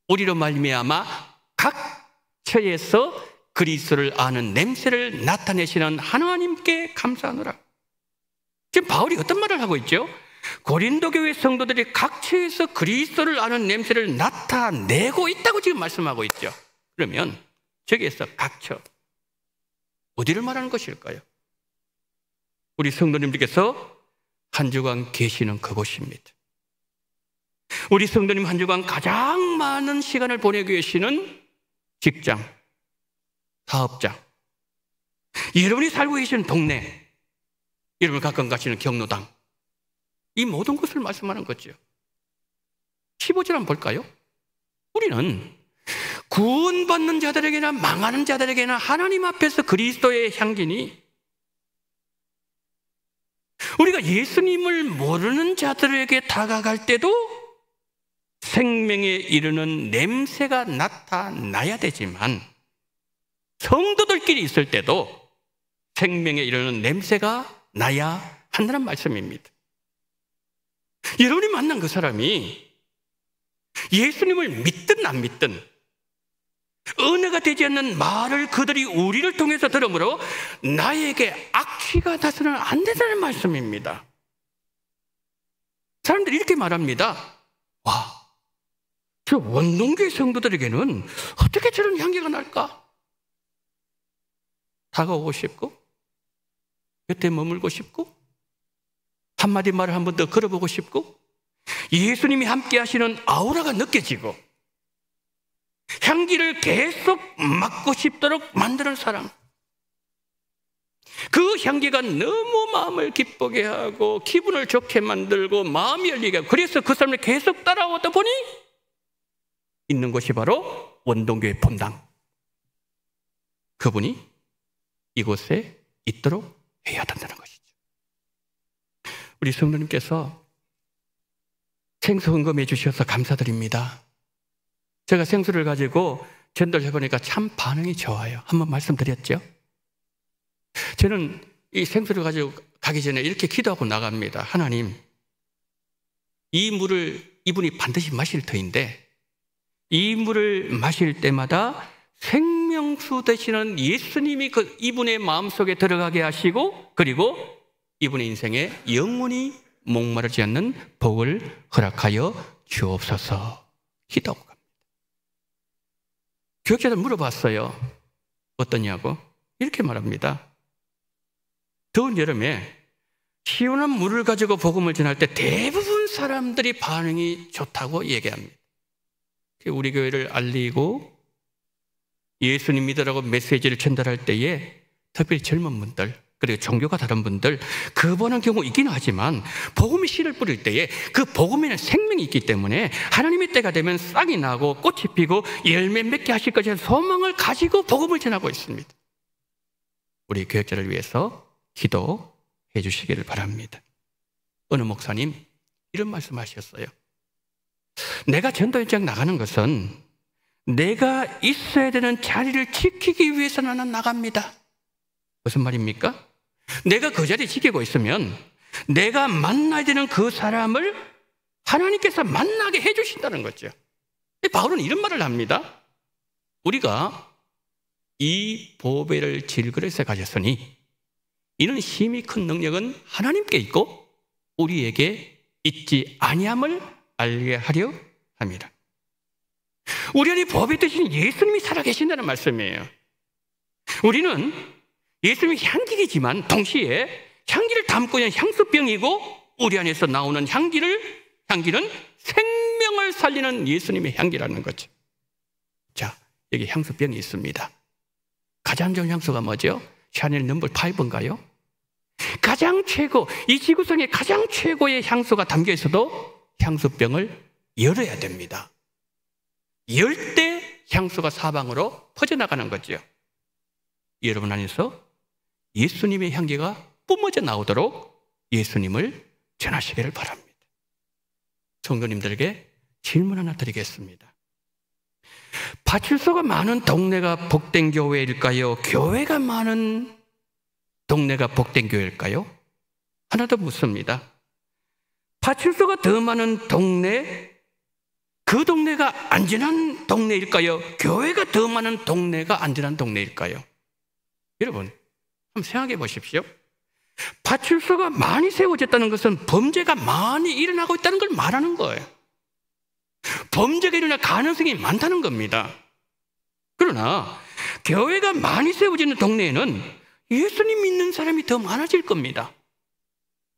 우리로 말미암아 각 처에서 그리스도를 아는 냄새를 나타내시는 하나님께 감사하노라. 지금 바울이 어떤 말을 하고 있죠? 고린도 교회 성도들이 각 처에서 그리스도를 아는 냄새를 나타내고 있다고 지금 말씀하고 있죠. 그러면 저기에서 각 처, 어디를 말하는 것일까요? 우리 성도님들께서 한 주간 계시는 그곳입니다. 우리 성도님 한 주간 가장 많은 시간을 보내고 계시는 직장, 사업장, 여러분이 살고 계시는 동네, 여러분이 가끔 가시는 경로당, 이 모든 것을 말씀하는 거죠. 15절 한번 볼까요? 우리는 구원받는 자들에게나 망하는 자들에게나 하나님 앞에서 그리스도의 향기니 우리가 예수님을 모르는 자들에게 다가갈 때도 생명에 이르는 냄새가 나타나야 되지만 성도들끼리 있을 때도 생명에 이르는 냄새가 나야 한다는 말씀입니다. 여러분이 만난 그 사람이 예수님을 믿든 안 믿든 은혜가 되지 않는 말을 그들이 우리를 통해서 들으므로 나에게 악취가 나서는 안 된다는 말씀입니다. 사람들이 이렇게 말합니다. 와, 저 원동교회 성도들에게는 어떻게 저런 향기가 날까? 다가오고 싶고 곁에 머물고 싶고 한마디 말을 한 번 더 걸어보고 싶고 예수님이 함께 하시는 아우라가 느껴지고 향기를 계속 맡고 싶도록 만드는 사람, 그 향기가 너무 마음을 기쁘게 하고 기분을 좋게 만들고 마음이 열리게 하고 그래서 그 사람을 계속 따라오다 보니 있는 곳이 바로 원동교회 본당, 그분이 이곳에 있도록 해야 된다는 것이죠. 우리 성도님께서 생수 헌금해 주셔서 감사드립니다. 제가 생수를 가지고 전도를 해보니까 참 반응이 좋아요. 한번 말씀드렸죠? 저는 이 생수를 가지고 가기 전에 이렇게 기도하고 나갑니다. 하나님, 이 물을 이분이 반드시 마실 터인데 이 물을 마실 때마다 생명수 되시는 예수님이 이분의 마음속에 들어가게 하시고 그리고 이분의 인생에 영원히 목마르지 않는 복을 허락하여 주옵소서 기도하고 갑니다. 교육자들 물어봤어요. 어떠냐고? 이렇게 말합니다. 더운 여름에 시원한 물을 가지고 복음을 전할 때 대부분 사람들이 반응이 좋다고 얘기합니다. 우리 교회를 알리고 예수님 믿으라고 메시지를 전달할 때에 특별히 젊은 분들 그리고 종교가 다른 분들 거부하는 경우 있긴 하지만 복음의 씨를 뿌릴 때에 그 복음에는 생명이 있기 때문에 하나님의 때가 되면 싹이 나고 꽃이 피고 열매 맺게 하실 것이라는 소망을 가지고 복음을 전하고 있습니다. 우리 교역자를 위해서 기도해 주시기를 바랍니다. 어느 목사님 이런 말씀하셨어요. 내가 전도 현장 나가는 것은 내가 있어야 되는 자리를 지키기 위해서 나는 나갑니다. 무슨 말입니까? 내가 그 자리에 지키고 있으면 내가 만나야 되는 그 사람을 하나님께서 만나게 해주신다는 거죠. 바울은 이런 말을 합니다. 우리가 이 보배를 질그릇에 가졌으니 이는 힘이 큰 능력은 하나님께 있고 우리에게 있지 아니함을 알게 하려 합니다. 우리 안에 보배 되신 예수님이 살아계신다는 말씀이에요. 우리는 예수님이 향기이지만 동시에 향기를 담고 있는 향수병이고 우리 안에서 나오는 향기는 생명을 살리는 예수님의 향기라는 거죠. 자, 여기 향수병이 있습니다. 가장 좋은 향수가 뭐죠? 샤넬 넘버 5인가요? 가장 최고, 이 지구상에 가장 최고의 향수가 담겨 있어도 향수병을 열어야 됩니다. 열 때 향수가 사방으로 퍼져나가는 거죠. 여러분 안에서 예수님의 향기가 뿜어져 나오도록 예수님을 전하시기를 바랍니다. 성도님들에게 질문 하나 드리겠습니다. 파출소가 많은 동네가 복된 교회일까요? 교회가 많은 동네가 복된 교회일까요? 하나 더 묻습니다. 파출소가 더 많은 동네, 그 동네가 안전한 동네일까요? 교회가 더 많은 동네가 안전한 동네일까요? 여러분, 한번 생각해 보십시오. 파출소가 많이 세워졌다는 것은 범죄가 많이 일어나고 있다는 걸 말하는 거예요. 범죄가 일어날 가능성이 많다는 겁니다. 그러나 교회가 많이 세워지는 동네에는 예수님 믿는 사람이 더 많아질 겁니다.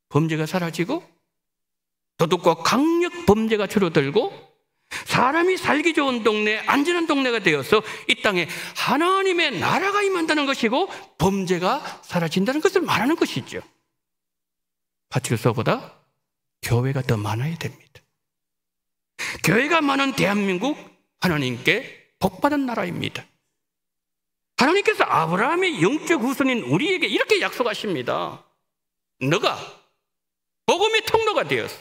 범죄가 사라지고 도둑과 강력 범죄가 줄어들고 사람이 살기 좋은 동네, 안전한 동네가 되어서 이 땅에 하나님의 나라가 임한다는 것이고 범죄가 사라진다는 것을 말하는 것이죠. 파출소보다 교회가 더 많아야 됩니다. 교회가 많은 대한민국, 하나님께 복받은 나라입니다. 하나님께서 아브라함의 영적 후손인 우리에게 이렇게 약속하십니다. 너가 복음의 통로가 되어서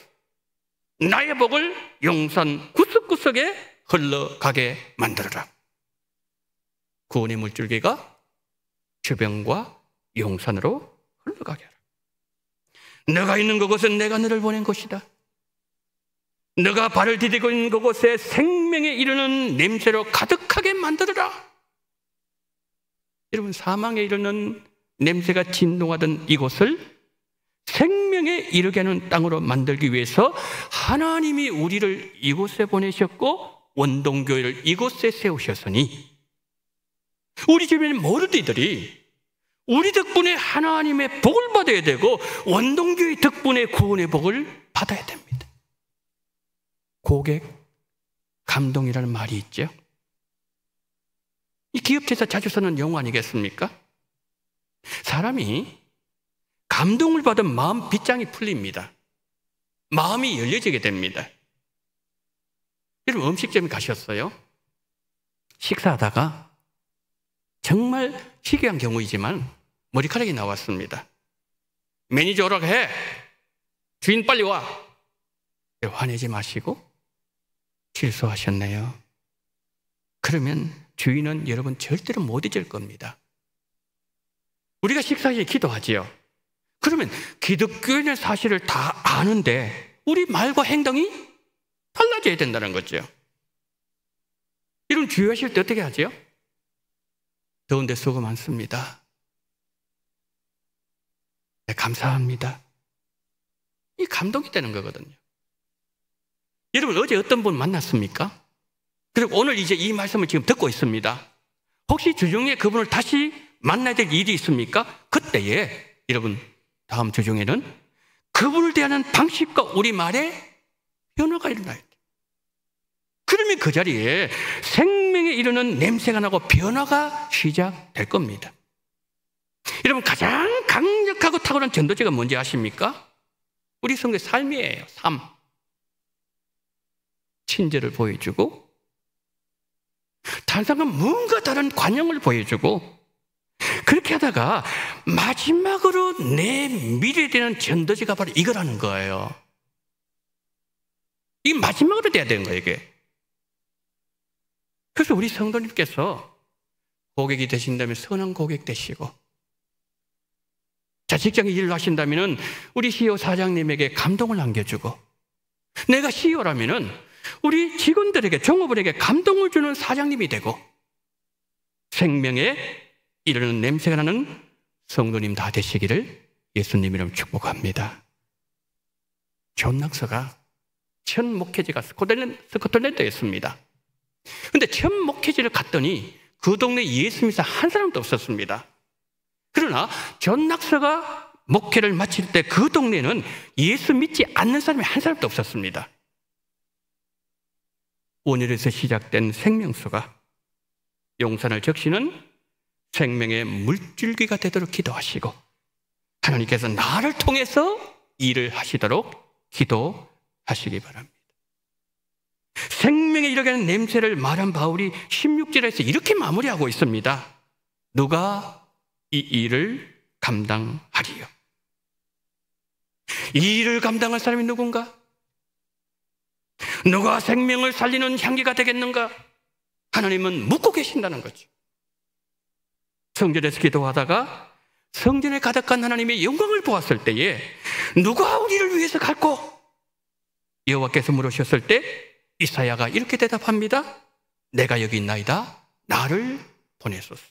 나의 복을 용산 구석구석에 흘러가게 만들어라. 구원의 물줄기가 주변과 용산으로 흘러가게 하라. 너가 있는 그곳은 내가 너를 보낸 곳이다. 너가 발을 디디고 있는 그곳에 생명에 이르는 냄새로 가득하게 만들어라. 여러분, 사망에 이르는 냄새가 진동하던 이곳을 생명에 이르게 하는 땅으로 만들기 위해서 하나님이 우리를 이곳에 보내셨고 원동교회를 이곳에 세우셨으니 우리 주변의 모든 이들이 우리 덕분에 하나님의 복을 받아야 되고 원동교회 덕분에 구원의 복을 받아야 됩니다. 고객 감동이라는 말이 있죠. 이 기업체에서 자주 쓰는 용어 아니겠습니까? 사람이 감동을 받은 마음 빗장이 풀립니다. 마음이 열려지게 됩니다. 여러분, 음식점에 가셨어요? 식사하다가 정말 희귀한 경우이지만 머리카락이 나왔습니다. 매니저 오라고 해. 주인 빨리 와. 화내지 마시고 실수하셨네요. 그러면 주인은 여러분 절대로 못 잊을 겁니다. 우리가 식사에 기도하지요. 그러면 기독교인의 사실을 다 아는데 우리 말과 행동이 달라져야 된다는 거죠. 이런 주의하실 때 어떻게 하죠? 더운데 수고 많습니다. 네, 감사합니다. 이 감동이 되는 거거든요. 여러분 어제 어떤 분 만났습니까? 그리고 오늘 이제 이 말씀을 지금 듣고 있습니다. 혹시 주중에 그분을 다시 만나야 될 일이 있습니까? 그때에 여러분 다음 주중에는 그분을 대하는 방식과 우리말에 변화가 일어나야 돼요. 그러면 그 자리에 생명에 이르는 냄새가 나고 변화가 시작될 겁니다. 여러분 가장 강력하고 탁월한 전도제가 뭔지 아십니까? 우리 성도의 삶이에요. 삶. 친절을 보여주고 단상과 뭔가 다른 관용을 보여주고 그렇게 하다가 마지막으로 내 미래에 대한 전도제가 바로 이거라는 거예요. 이게 마지막으로 돼야 되는 거예요, 이게. 그래서 우리 성도님께서 고객이 되신다면 선한 고객 되시고, 자, 직장에 일을 하신다면 우리 CEO 사장님에게 감동을 남겨주고, 내가 CEO라면 우리 직원들에게, 종업원에게 감동을 주는 사장님이 되고, 생명에 이르는 냄새가 나는 성도님 다 되시기를 예수님 이름 축복합니다. 존 낙서가 첫 목회지가 스코틀랜드에 있습니다. 그런데 첫 목회지를 갔더니 그 동네에 예수 믿는 사람 한 사람도 없었습니다. 그러나 존 낙서가 목회를 마칠 때 그 동네에는 예수 믿지 않는 사람이 한 사람도 없었습니다. 온유에서 시작된 생명수가 용산을 적시는 생명의 물줄기가 되도록 기도하시고, 하나님께서 나를 통해서 일을 하시도록 기도하시기 바랍니다. 생명에 이르게는 냄새를 말한 바울이 16절에서 이렇게 마무리하고 있습니다. 누가 이 일을 감당하리요? 이 일을 감당할 사람이 누군가? 누가 생명을 살리는 향기가 되겠는가? 하나님은 묻고 계신다는 거죠. 성전에서 기도하다가 성전에 가득한 하나님의 영광을 보았을 때에 누가 우리를 위해서 갈고? 여호와께서 물으셨을 때 이사야가 이렇게 대답합니다. 내가 여기 있나이다. 나를 보내소서.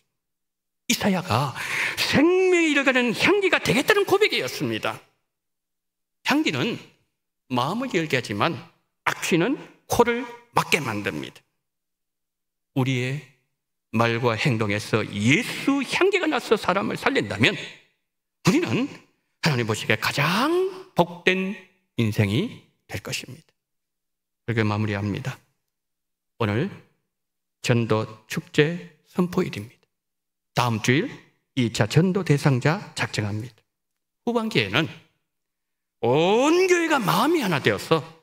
이사야가 생명에 이르가는 향기가 되겠다는 고백이었습니다. 향기는 마음을 열게 하지만 악취는 코를 막게 만듭니다. 우리의 말과 행동에서 예수 향기가 나서 사람을 살린다면 우리는 하나님 보시기에 가장 복된 인생이 될 것입니다. 그렇게 마무리합니다. 오늘 전도 축제 선포일입니다. 다음 주일 2차 전도 대상자 작정합니다. 후반기에는 온 교회가 마음이 하나 되어서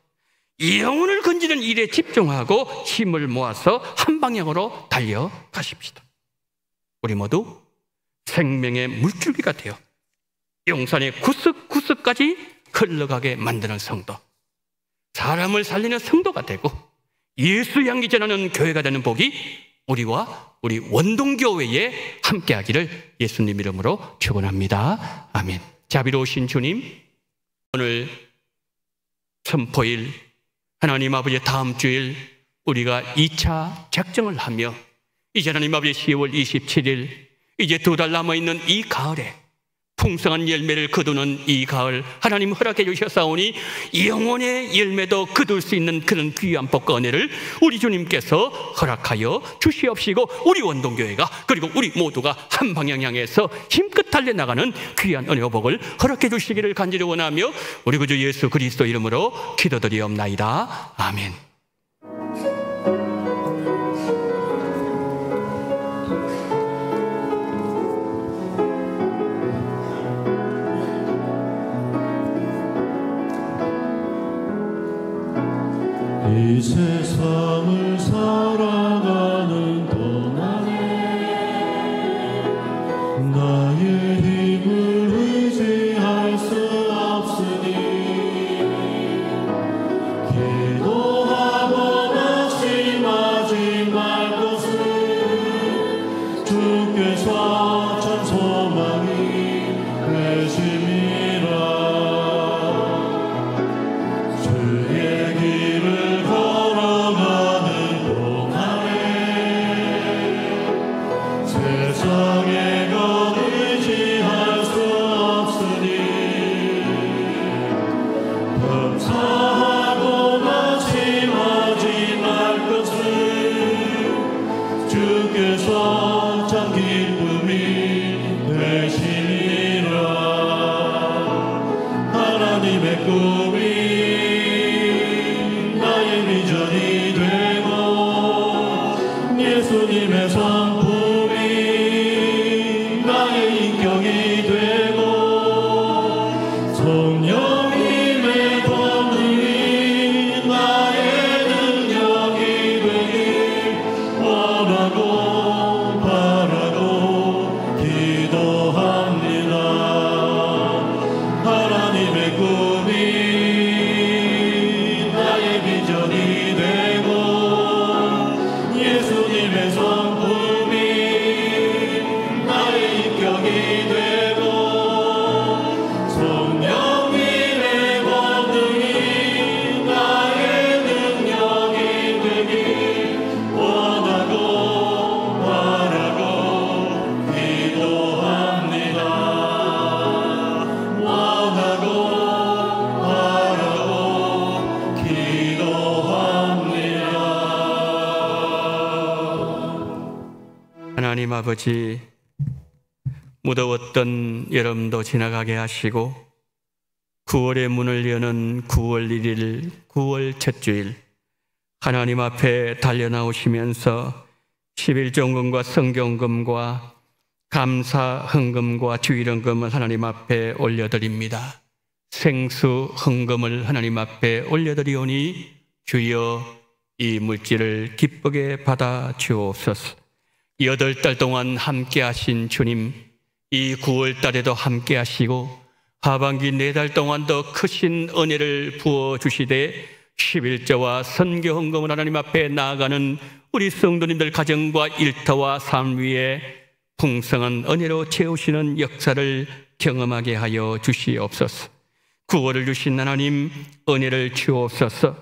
영혼을 건지는 일에 집중하고 힘을 모아서 한 방향으로 달려가십시다. 우리 모두 생명의 물줄기가 되어 용산의 구석구석까지 흘러가게 만드는 성도, 사람을 살리는 성도가 되고 예수 향기 전하는 교회가 되는 복이 우리와 우리 원동교회에 함께하기를 예수님 이름으로 축원합니다. 아멘. 자비로우신 주님, 오늘 선포일 하나님 아버지 다음 주일 우리가 2차 작정을 하며 이제 하나님 아버지 10월 27일 이제 2달 남아있는 이 가을에 풍성한 열매를 거두는 이 가을 하나님 허락해 주셨사오니 영혼의 열매도 거둘 수 있는 그런 귀한 복과 은혜를 우리 주님께서 허락하여 주시옵시고 우리 원동교회가 그리고 우리 모두가 한 방향 향해서 힘껏 달려나가는 귀한 은혜와 복을 허락해 주시기를 간절히 원하며 우리 구주 예수 그리스도 이름으로 기도드리옵나이다. 아멘. 이 세상을 살아가는 동안에 나의 힘을 의지할 수 없으니 주께서 참 기쁨이 되시리라. 하나님의 꿈이 나의 비전이 되고 예수님의 성품이 나의 인격이 되고 성령님의 권능이 나의 능력이 되길 원하고 바라고 기도합니다. 하나님의 꿈이 나의 비전이 되고 예수님의 성품이 나의 인격이 되고 성령님의 권능이 나의 능력이 되길 원하고 바라고 기도합니다. 원하고 바라고 기도합니다. 하나님 아버지, 무더웠던 여름도 지나가게 하시고 9월의 문을 여는 9월 1일 9월 첫 주일 하나님 앞에 달려나오시면서 11종금과 성경금과 감사 헌금과 주일헌금을 하나님 앞에 올려드립니다. 생수 헌금을 하나님 앞에 올려드리오니 주여 이 물질을 기쁘게 받아 주옵소서. 8달 동안 함께 하신 주님, 이 9월 달에도 함께 하시고 하반기 4달 동안 더 크신 은혜를 부어주시되 11조와 선교헌금을 하나님 앞에 나아가는 우리 성도님들 가정과 일터와 삶 위에 풍성한 은혜로 채우시는 역사를 경험하게 하여 주시옵소서. 9월을 주신 하나님 은혜를 주옵소서.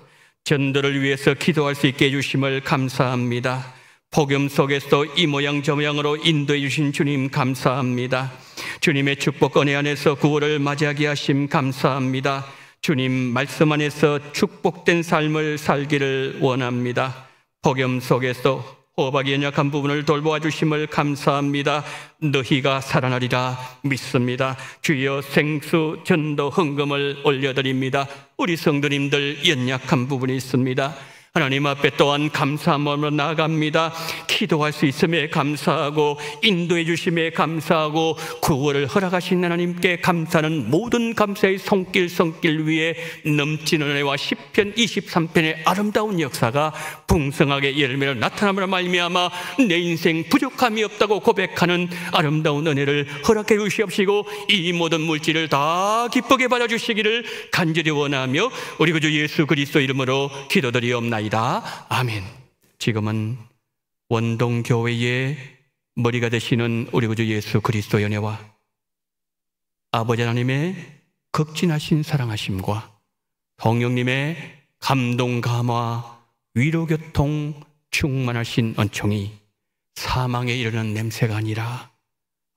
전도를 위해서 기도할 수 있게 해주심을 감사합니다. 복음 속에서 이 모양 저 모양으로 인도해 주신 주님 감사합니다. 주님의 축복 은혜 안에서 9월을 맞이하게 하심 감사합니다. 주님 말씀 안에서 축복된 삶을 살기를 원합니다. 복음 속에서 호박이 연약한 부분을 돌보아 주심을 감사합니다. 너희가 살아나리라 믿습니다. 주여 생수 전도 헌금을 올려드립니다. 우리 성도님들 연약한 부분이 있습니다. 하나님 앞에 또한 감사 마음으로 나아갑니다. 기도할 수 있음에 감사하고 인도해 주심에 감사하고 9월을 허락하신 하나님께 감사하는 모든 감사의 손길 위에 넘치는 은혜와 시편 23편의 아름다운 역사가 풍성하게 열매로 나타남으로 말미암아 내 인생 부족함이 없다고 고백하는 아름다운 은혜를 허락해 주시옵시고 이 모든 물질을 다 기쁘게 받아주시기를 간절히 원하며 우리 구주 예수 그리스도 이름으로 기도드리옵나이다. 아멘. 지금은 원동교회의 머리가 되시는 우리 구주 예수 그리스도의 은혜와 아버지 하나님의 극진하신 사랑하심과 성령님의 감동 감화 위로 교통 충만하신 은총이 사망에 이르는 냄새가 아니라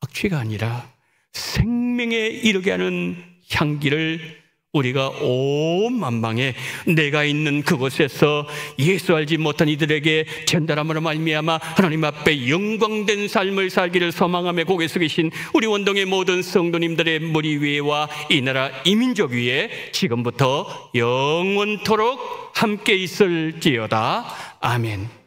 악취가 아니라 생명에 이르게 하는 향기를 우리가 온 만방에 내가 있는 그곳에서 예수 알지 못한 이들에게 전달함으로 말미암아 하나님 앞에 영광된 삶을 살기를 소망하며 고개 숙이신 우리 원동의 모든 성도님들의 머리 위에와 이 나라 이 민족 위에 지금부터 영원토록 함께 있을지어다. 아멘.